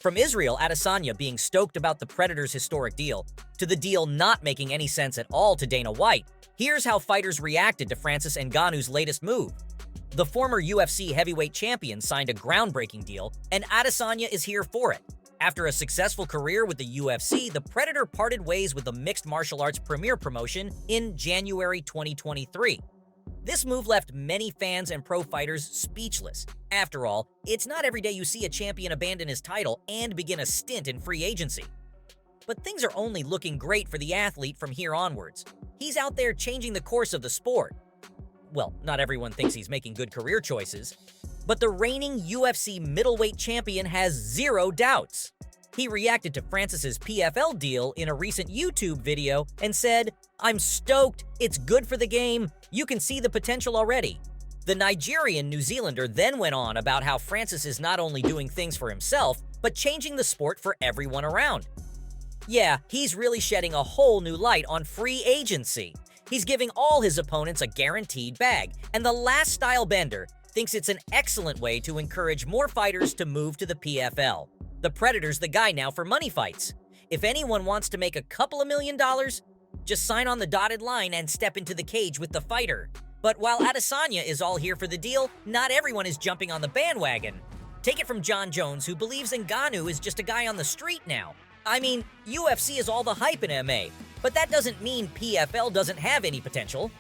From Israel Adesanya being stoked about the Predators' historic deal, to the deal not making any sense at all to Dana White, here's how fighters reacted to Francis Ngannou's latest move. The former UFC heavyweight champion signed a groundbreaking deal, and Adesanya is here for it. After a successful career with the UFC, the Predator parted ways with the mixed martial arts premier promotion in January 2023. This move left many fans and pro fighters speechless. After all, it's not every day you see a champion abandon his title and begin a stint in free agency. But things are only looking great for the athlete from here onwards. He's out there changing the course of the sport. Well, not everyone thinks he's making good career choices, but the reigning UFC middleweight champion has zero doubts. He reacted to Francis's PFL deal in a recent YouTube video and said, "I'm stoked, it's good for the game, you can see the potential already." The Nigerian New Zealander then went on about how Francis is not only doing things for himself, but changing the sport for everyone around. Yeah, he's really shedding a whole new light on free agency. He's giving all his opponents a guaranteed bag, and the last style bender thinks it's an excellent way to encourage more fighters to move to the PFL. The Predator's the guy now for money fights. If anyone wants to make a couple of $1 million, just sign on the dotted line and step into the cage with the fighter. But while Adesanya is all here for the deal, not everyone is jumping on the bandwagon. Take it from John Jones, who believes Ngannou is just a guy on the street now. I mean, UFC is all the hype in MMA, but that doesn't mean PFL doesn't have any potential.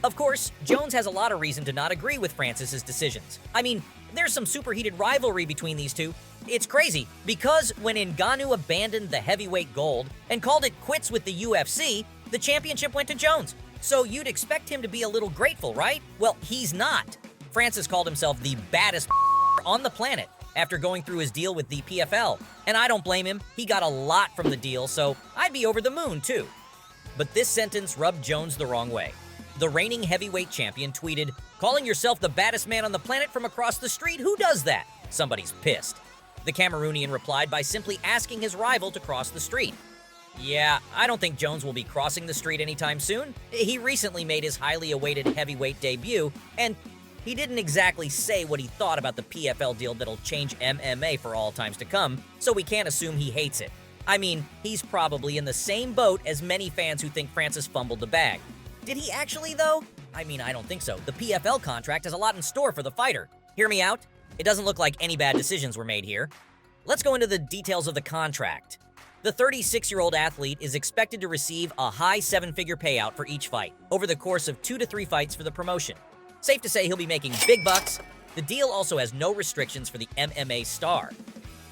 Of course, Jones has a lot of reason to not agree with Francis's decisions. I mean, there's some superheated rivalry between these two. It's crazy, because when Ngannou abandoned the heavyweight gold and called it quits with the UFC, the championship went to Jones. So you'd expect him to be a little grateful, right? Well, he's not. Francis called himself the baddest on the planet after going through his deal with the PFL. And I don't blame him, he got a lot from the deal, so I'd be over the moon too. But this sentence rubbed Jones the wrong way. The reigning heavyweight champion tweeted, "Calling yourself the baddest man on the planet from across the street? Who does that?" Somebody's pissed. The Cameroonian replied by simply asking his rival to cross the street. Yeah, I don't think Jones will be crossing the street anytime soon. He recently made his highly awaited heavyweight debut, and he didn't exactly say what he thought about the PFL deal that'll change MMA for all times to come, so we can't assume he hates it. I mean, he's probably in the same boat as many fans who think Francis fumbled the bag. Did he actually, though? I mean, I don't think so. The PFL contract has a lot in store for the fighter. Hear me out? It doesn't look like any bad decisions were made here. Let's go into the details of the contract. The 36-year-old athlete is expected to receive a high seven-figure payout for each fight, over the course of 2 to 3 fights for the promotion. Safe to say he'll be making big bucks. The deal also has no restrictions for the MMA star.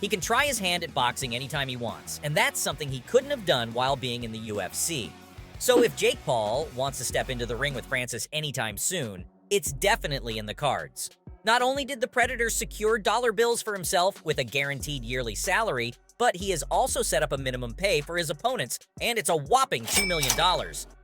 He can try his hand at boxing anytime he wants, and that's something he couldn't have done while being in the UFC. So if Jake Paul wants to step into the ring with Francis anytime soon, it's definitely in the cards. Not only did the Predator secure dollar bills for himself with a guaranteed yearly salary, but he has also set up a minimum pay for his opponents, and it's a whopping $2 million.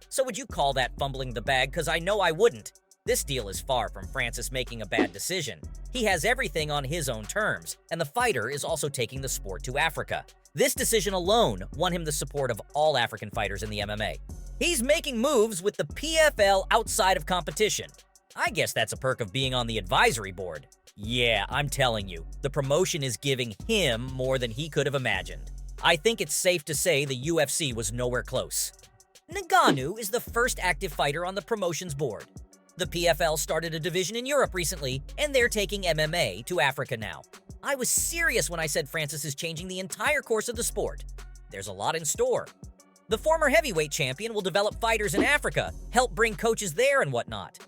So would you call that fumbling the bag? Because I know I wouldn't. This deal is far from Francis making a bad decision. He has everything on his own terms, and the fighter is also taking the sport to Africa. This decision alone won him the support of all African fighters in the MMA. He's making moves with the PFL outside of competition. I guess that's a perk of being on the advisory board. Yeah, I'm telling you, the promotion is giving him more than he could have imagined. I think it's safe to say the UFC was nowhere close. Ngannou is the first active fighter on the promotion's board. The PFL started a division in Europe recently, and they're taking MMA to Africa now. I was serious when I said Francis is changing the entire course of the sport. There's a lot in store. The former heavyweight champion will develop fighters in Africa, help bring coaches there and whatnot.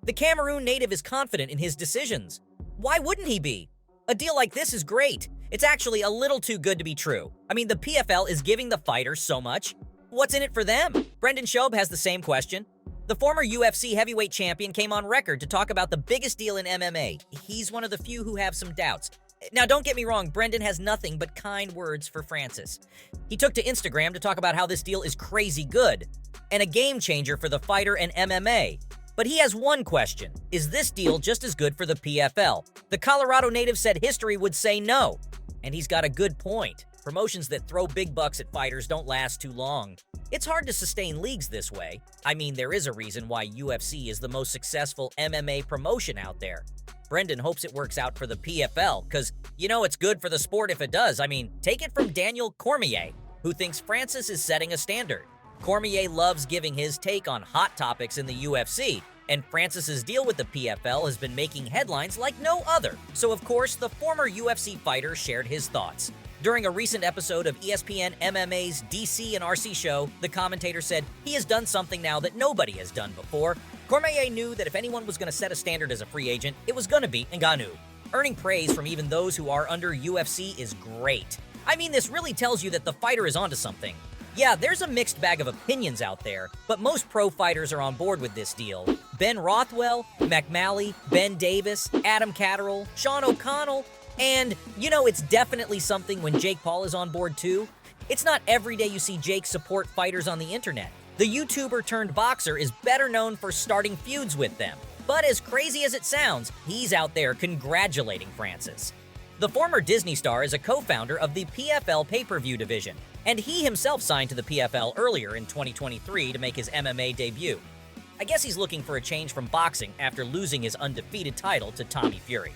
The Cameroon native is confident in his decisions. Why wouldn't he be? A deal like this is great. It's actually a little too good to be true. I mean, the PFL is giving the fighters so much. What's in it for them? Brendan Schaub has the same question. The former UFC heavyweight champion came on record to talk about the biggest deal in MMA. He's one of the few who have some doubts. Now, don't get me wrong, Brendan has nothing but kind words for Francis. He took to Instagram to talk about how this deal is crazy good and a game changer for the fighter and MMA. But he has one question. Is this deal just as good for the PFL? The Colorado native said history would say no. And he's got a good point. Promotions that throw big bucks at fighters don't last too long. It's hard to sustain leagues this way. I mean, there is a reason why UFC is the most successful MMA promotion out there. Brendan hopes it works out for the PFL, because it's good for the sport if it does. I mean, take it from Daniel Cormier, who thinks Francis is setting a standard. Cormier loves giving his take on hot topics in the UFC, and Francis's deal with the PFL has been making headlines like no other. So of course, the former UFC fighter shared his thoughts. During a recent episode of ESPN MMA's DC and RC show, the commentator said he has done something now that nobody has done before. Cormier knew that if anyone was going to set a standard as a free agent, it was going to be Ngannou. Earning praise from even those who are under UFC is great. I mean, this really tells you that the fighter is onto something. Yeah, there's a mixed bag of opinions out there, but most pro fighters are on board with this deal. Ben Rothwell, McMalley, Ben Davis, Adam Catterall, Sean O'Connell, and, it's definitely something when Jake Paul is on board too. It's not every day you see Jake support fighters on the internet. The YouTuber turned boxer is better known for starting feuds with them. But as crazy as it sounds, he's out there congratulating Francis. The former Disney star is a co-founder of the PFL pay-per-view division, and he himself signed to the PFL earlier in 2023 to make his MMA debut. I guess he's looking for a change from boxing after losing his undefeated title to Tommy Fury.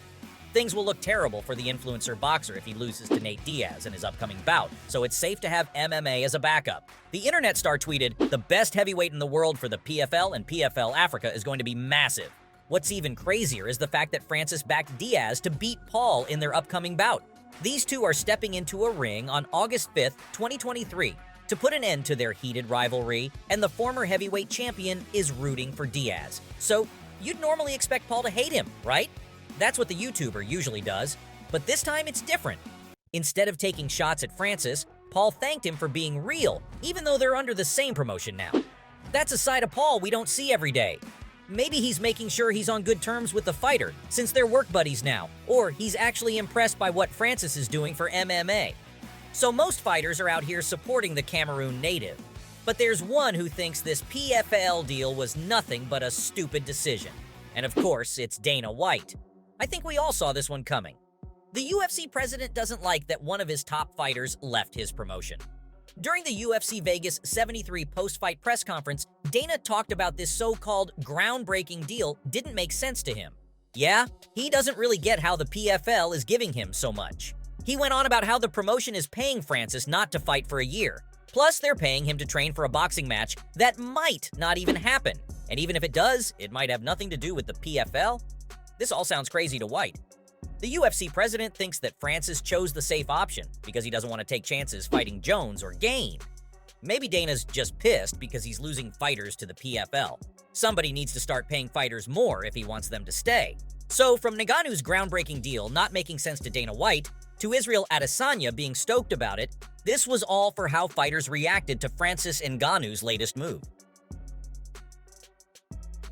Things will look terrible for the influencer boxer if he loses to Nate Diaz in his upcoming bout, so it's safe to have MMA as a backup. The internet star tweeted, "The best heavyweight in the world for the PFL and PFL Africa is going to be massive." What's even crazier is the fact that Francis backed Diaz to beat Paul in their upcoming bout. These two are stepping into a ring on August 5th, 2023, to put an end to their heated rivalry, and the former heavyweight champion is rooting for Diaz. So, you'd normally expect Paul to hate him, right? That's what the YouTuber usually does, but this time it's different. Instead of taking shots at Francis, Paul thanked him for being real, even though they're under the same promotion now. That's a side of Paul we don't see every day. Maybe he's making sure he's on good terms with the fighter, since they're work buddies now, or he's actually impressed by what Francis is doing for MMA. So most fighters are out here supporting the Cameroon native, but there's one who thinks this PFL deal was nothing but a stupid decision. And of course, it's Dana White. I think we all saw this one coming. The UFC president doesn't like that one of his top fighters left his promotion. During the UFC Vegas 73 post-fight press conference, Dana talked about this so-called groundbreaking deal didn't make sense to him. Yeah, he doesn't really get how the PFL is giving him so much. He went on about how the promotion is paying Francis not to fight for a year. Plus, they're paying him to train for a boxing match that might not even happen. And even if it does, it might have nothing to do with the PFL. This all sounds crazy to White. The UFC president thinks that Francis chose the safe option because he doesn't want to take chances fighting Jones or Gain. Maybe Dana's just pissed because he's losing fighters to the PFL. Somebody needs to start paying fighters more if he wants them to stay. So from Ngannou's groundbreaking deal not making sense to Dana White, to Israel Adesanya being stoked about it, this was all for how fighters reacted to Francis Ngannou's latest move.